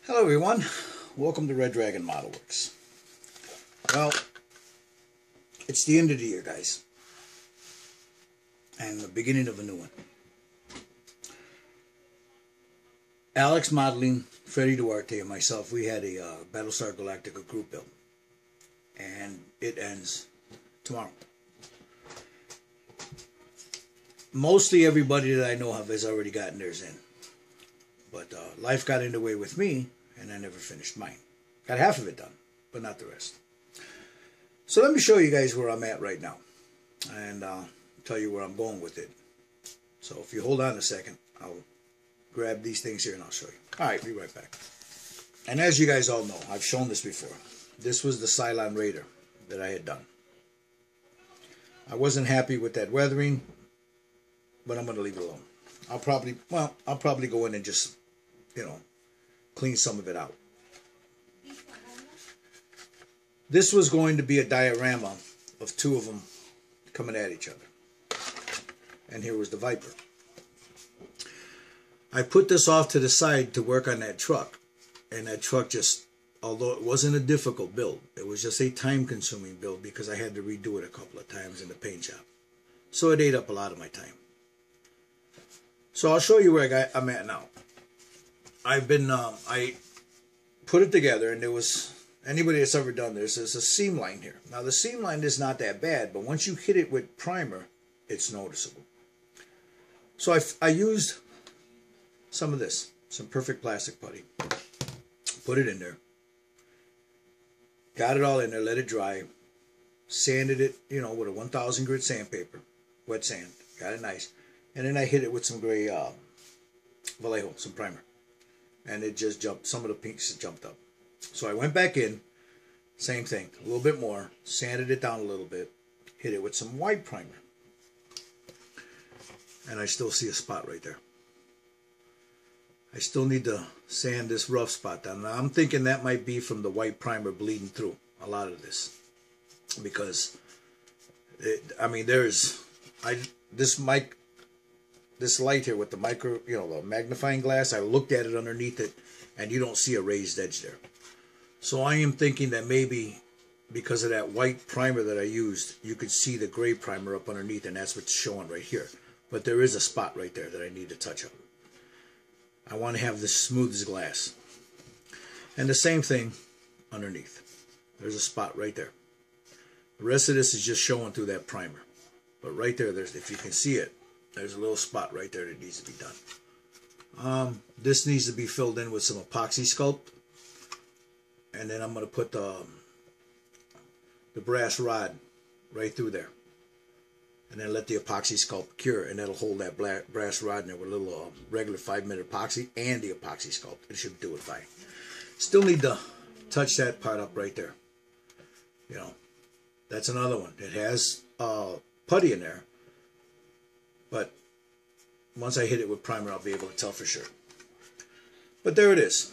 Hello everyone, welcome to Red Dragon Model Works. Well, it's the end of the year, guys, and the beginning of a new one. Alex Modeling, Freddie Duarte, and myself, we had a Battlestar Galactica group build, and it ends tomorrow. Mostly everybody that I know of has already gotten theirs in, but life got in the way with me, and I never finished mine. Got half of it done, but not the rest. So let me show you guys where I'm at right now, and tell you where I'm going with it. So if you hold on a second, I'll grab these things here and I'll show you. Alright, be right back. And as you guys all know, I've shown this before. This was the Cylon Raider that I had done. I wasn't happy with that weathering, but I'm going to leave it alone. I'll probably go in and just, clean some of it out. This was going to be a diorama of two of them coming at each other. And here was the Viper. I put this off to the side to work on that truck. And that truck just, although it wasn't a difficult build, it was just a time-consuming build because I had to redo it a couple of times in the paint shop. So it ate up a lot of my time. So I'll show you where I'm at now. I put it together, and there was, anybody that's ever done this, there's a seam line here. Now the seam line is not that bad, but once you hit it with primer, it's noticeable. So I used some of this, some Perfect Plastic Putty. Put it in there. Got it all in there, let it dry. Sanded it, with a 1000 grit sandpaper, wet sand. Got it nice. And then I hit it with some gray Vallejo, some primer. And it just jumped, some of the pinks jumped up. So I went back in, same thing, a little bit more, sanded it down a little bit, hit it with some white primer. And I still see a spot right there. I still need to sand this rough spot down. Now I'm thinking that might be from the white primer bleeding through a lot of this. Because, this light here with the the magnifying glass, I looked at it underneath it, and you don't see a raised edge there. So I am thinking that maybe because of that white primer that I used, you could see the gray primer up underneath, and that's what's showing right here. But there is a spot right there that I need to touch up. I want to have this smooth as glass. And the same thing underneath. There's a spot right there. The rest of this is just showing through that primer. But right there, if you can see it, there's a little spot right there that needs to be done. This needs to be filled in with some epoxy sculpt. And then I'm going to put the brass rod right through there. And then let the epoxy sculpt cure. And that'll hold that brass rod in there with a little regular 5-minute epoxy and the epoxy sculpt. It should do it fine. Still need to touch that part up right there. That's another one. It has putty in there. But once I hit it with primer, I'll be able to tell for sure. But there it is.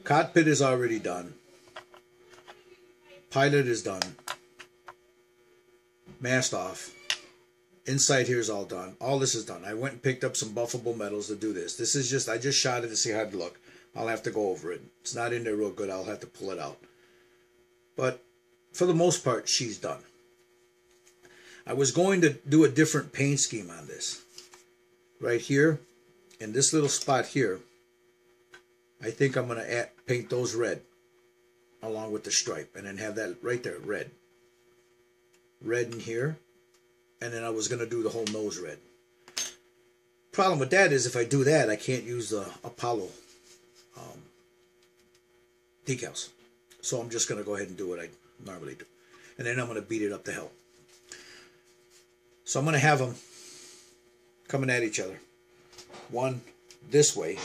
Cockpit is already done. Pilot is done. Mast off. Inside here is all done. All this is done. I went and picked up some buffable metals to do this. This is just, I just shot it to see how it look. I'll have to go over it. It's not in there real good. I'll have to pull it out. But for the most part, she's done. I was going to do a different paint scheme on this. Right here, in this little spot here, I think I'm going to paint those red along with the stripe, and then have that right there, red. Red in here, and then I was going to do the whole nose red. Problem with that is if I do that, I can't use the Apollo decals. So I'm just going to go ahead and do what I normally do. And then I'm going to beat it up to hell. So I'm going to have them coming at each other. One this way,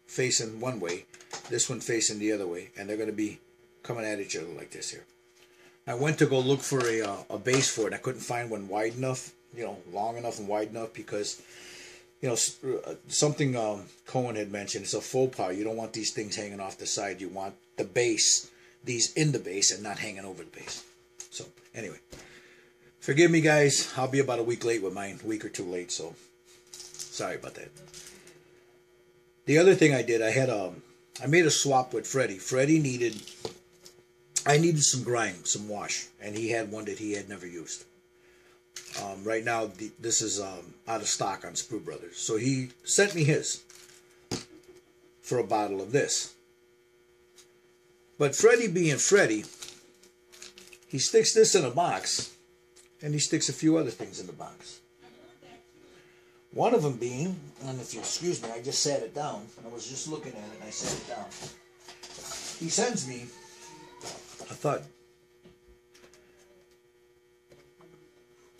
facing one way. This one facing the other way. And they're going to be coming at each other like this here. I went to go look for a base for it. And I couldn't find one wide enough, long enough and wide enough because, something Cohen had mentioned. It's a faux pas. You don't want these things hanging off the side. You want the base, these in the base and not hanging over the base. So, anyway. Forgive me, guys. I'll be about a week late with mine. A week or two late, so sorry about that. The other thing I did, I had I made a swap with Freddie. I needed some grime, some wash, and he had one that he had never used. Right now, this is out of stock on Sprue Brothers. So he sent me his for a bottle of this. But Freddie being Freddie, he sticks this in a box, and he sticks a few other things in the box. One of them being, and if you excuse me, I just sat it down. I was just looking at it, and I sat it down. He sends me a thud.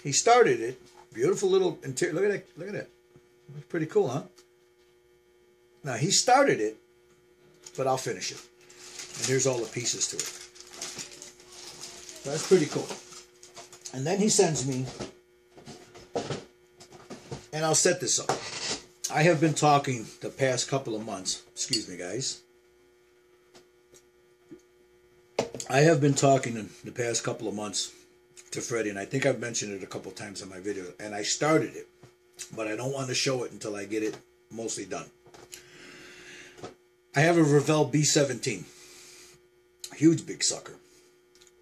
He started it. Beautiful little interior. Look at that. Look at that. That's pretty cool, huh? Now, he started it, but I'll finish it. And here's all the pieces to it. That's pretty cool. And then he sends me, and I'll set this up. I have been talking the past couple of months. Excuse me, guys. I have been talking in the past couple of months to Freddie, and I think I've mentioned it a couple of times in my video, and I started it, but I don't want to show it until I get it mostly done. I have a Revell B17, huge big sucker,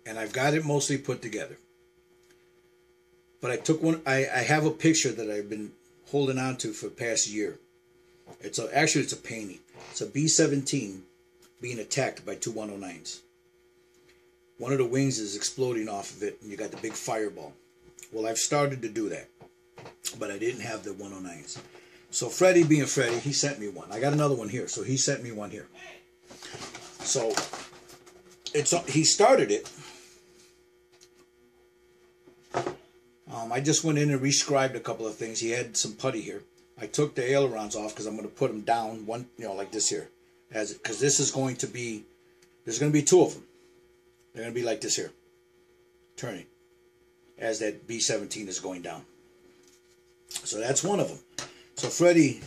and I've got it mostly put together. But I took one. I have a picture that I've been holding on to for the past year. Actually it's a painting. It's a B17 being attacked by two 109s. One of the wings is exploding off of it, and you got the big fireball. Well, I've started to do that, but I didn't have the 109s. So Freddie being Freddie, he sent me one. I got another one here, so he sent me one here. So he started it. I just went in and rescribed a couple of things. He had some putty here. I took the ailerons off because I'm going to put them down one, like this here, because this is going to be. There's going to be two of them. They're going to be like this here, turning, as that B17 is going down. So that's one of them. So Freddie,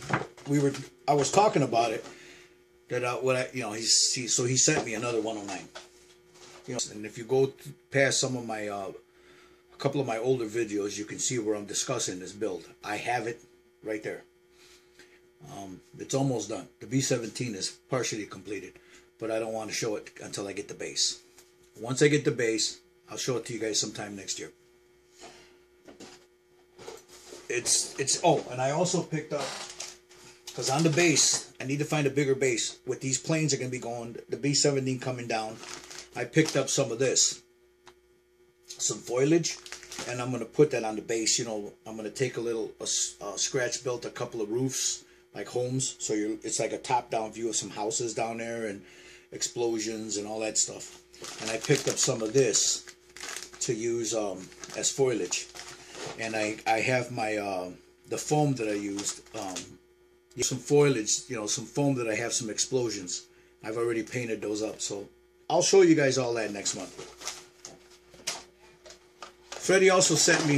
I was talking about it, that he sent me another 109. And if you go past some of my, a couple of my older videos, you can see where I'm discussing this build. I have it right there. It's almost done. The B17 is partially completed, but I don't want to show it until I get the base. Once I get the base, I'll show it to you guys sometime next year. And I also picked up, because on the base, I need to find a bigger base. With these planes are going to be going, the B-17 coming down, I picked up some of this, some foliage, and I'm going to put that on the base. I'm going to take a scratch built a couple of roofs, like homes, so it's like a top-down view of some houses down there, and explosions and all that stuff. And I picked up some of this to use as foliage. And I have my the foam that I used, some foliage, some foam that I have some explosions. I've already painted those up, so I'll show you guys all that next month. Freddie also sent me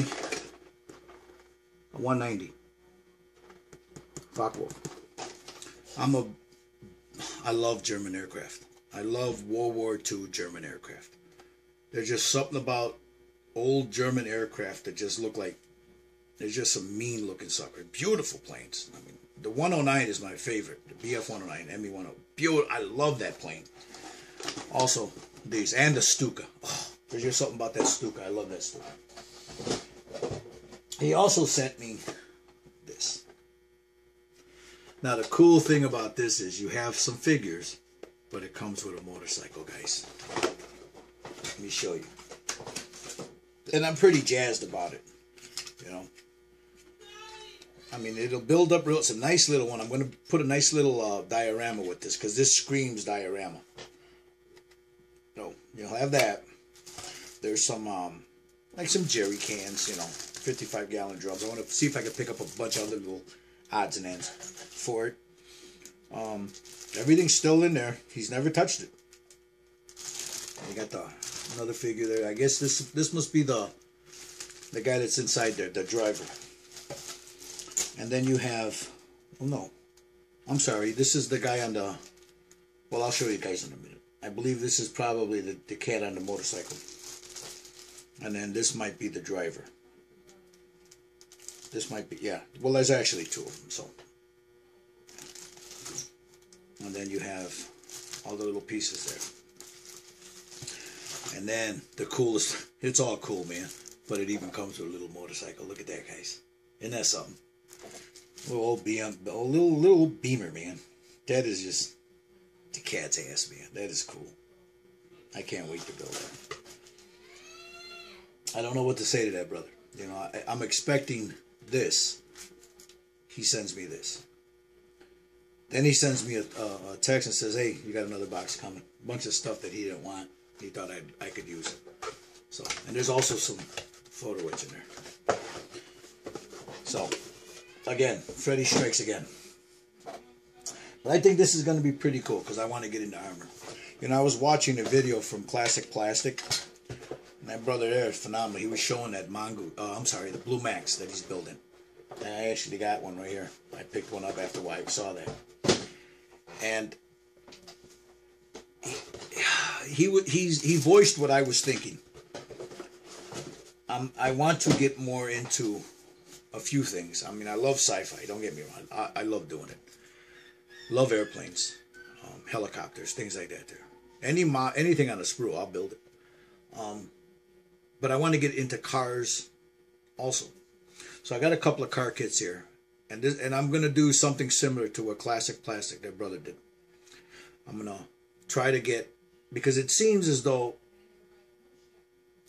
a 190 Focke-Wulf. I love German aircraft. I love World War II German aircraft. There's just something about old German aircraft that just look like, they're just some mean looking sucker. Beautiful planes. I mean, the 109 is my favorite. The BF-109, ME-10. Beautiful. I love that plane. Also, these, and the Stuka. Oh, there's just something about that Stuka. I love that Stuka. He also sent me this. Now, the cool thing about this is you have some figures, but it comes with a motorcycle, guys. Let me show you. And I'm pretty jazzed about it, I mean, it'll build up real. It's a nice little one. I'm going to put a nice little diorama with this, because this screams diorama. So, you'll have that. There's some, like some jerry cans, 55-gallon drums. I want to see if I can pick up a bunch of other little odds and ends for it. Everything's still in there. He's never touched it. You got another figure there. I guess this must be the guy that's inside there, the driver. And then you have, oh no, I'm sorry. This is the guy on the. Well, I'll show you guys in a minute. I believe this is probably the cat on the motorcycle. And then this might be the driver. This might be, yeah. Well, there's actually two of them, so. And then you have all the little pieces there. And then the coolest, it's all cool, man, but it even comes with a little motorcycle. Look at that, guys. Isn't that something? Little Beamer, man. That is just the cat's ass, man. That is cool. I can't wait to build that. I don't know what to say to that, brother. You know, I'm expecting this. He sends me this. Then he sends me a text and says, hey, you got another box coming. A bunch of stuff that he didn't want. He thought I could use it. So, and there's also some photo etch in there. So, again, Freddy strikes again. But I think this is going to be pretty cool because I want to get into armor. You know, I was watching a video from Classic Plastic. And that brother there is phenomenal. He was showing that the Blue Max that he's building. And I actually got one right here. I picked one up after I saw that. And he voiced what I was thinking. I want to get more into a few things. I mean, I love sci-fi. Don't get me wrong. I love doing it. Love airplanes, helicopters, things like that. There, anything on a sprue, I'll build it. But I want to get into cars also. So I got a couple of car kits here, and I'm gonna do something similar to what Classic Plastic, their brother, did. I'm gonna try to get, because it seems as though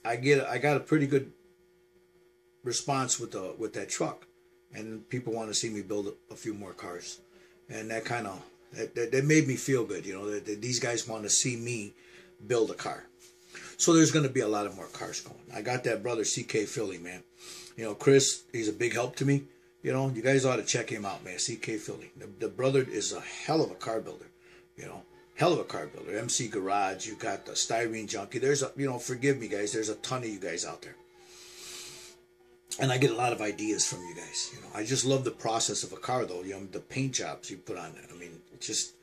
I got a pretty good response with that truck, and people want to see me build a few more cars, and that kind of that made me feel good. You know, that these guys want to see me build a car. So there's going to be a lot of more cars going. I got that brother CK Philly, man. You know, Chris, he's a big help to me. You know, you guys ought to check him out, man. CK Philly. The brother is a hell of a car builder. You know, hell of a car builder. MC Garage, you got the Styrene Junkie. There's a, you know, forgive me, guys. There's a ton of you guys out there. And I get a lot of ideas from you guys. You know, I just love the process of a car, though. You know, the paint jobs you put on it. I mean, it's just,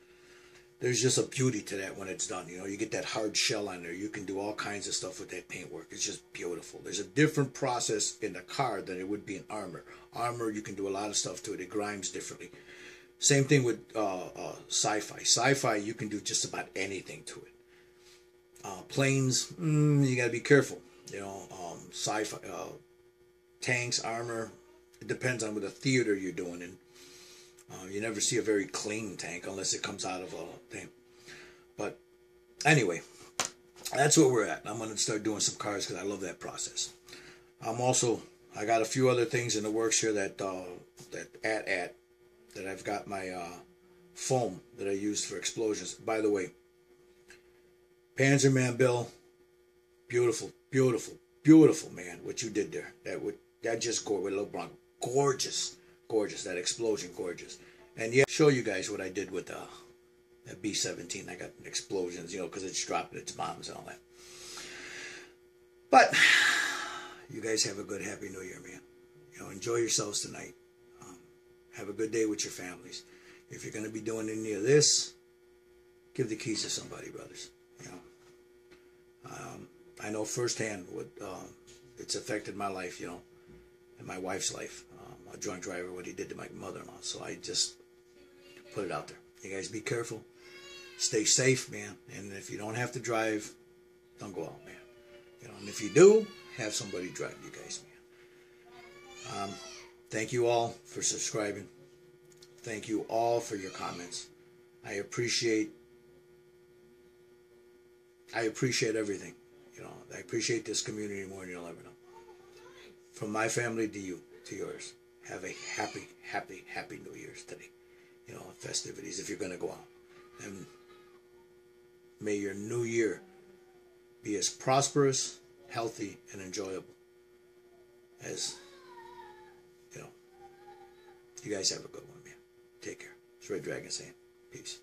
there's just a beauty to that when it's done. You know, you get that hard shell on there. You can do all kinds of stuff with that paintwork. It's just beautiful. There's a different process in the car than it would be in armor. Armor, you can do a lot of stuff to it. It grinds differently. Same thing with sci-fi. Sci-fi, you can do just about anything to it. Planes, you got to be careful. You know, sci-fi, tanks, armor, it depends on what the theater you're doing in. You never see a very clean tank unless it comes out of a thing. But anyway, that's where we're at. I'm going to start doing some cars because I love that process. I got a few other things in the works here that I've got my foam that I used for explosions. By the way, Panzerman Bill, beautiful, beautiful, beautiful, man, what you did there. That just gorgeous, with Little Bronco, gorgeous. Gorgeous, that explosion, gorgeous. And yeah, show you guys what I did with that B-17. I got explosions, you know, because it's dropping its bombs and all that. But you guys have a good, happy New Year, man. You know, enjoy yourselves tonight. Have a good day with your families. If you're going to be doing any of this, give the keys to somebody, brothers. You know, I know firsthand what it's affected my life, you know, and my wife's life. A drunk driver, what he did to my mother-in-law. So I just put it out there. You guys be careful. Stay safe, man. And if you don't have to drive, don't go out, man. You know, and if you do, have somebody drive you guys, man. Thank you all for subscribing. Thank you all for your comments. I appreciate everything. You know, I appreciate this community more than you'll ever know. From my family to you, to yours. Have a happy, happy, happy New Year's today. You know, festivities if you're going to go out. And may your new year be as prosperous, healthy, and enjoyable as, you know. You guys have a good one, man. Take care. It's Red Dragon saying peace.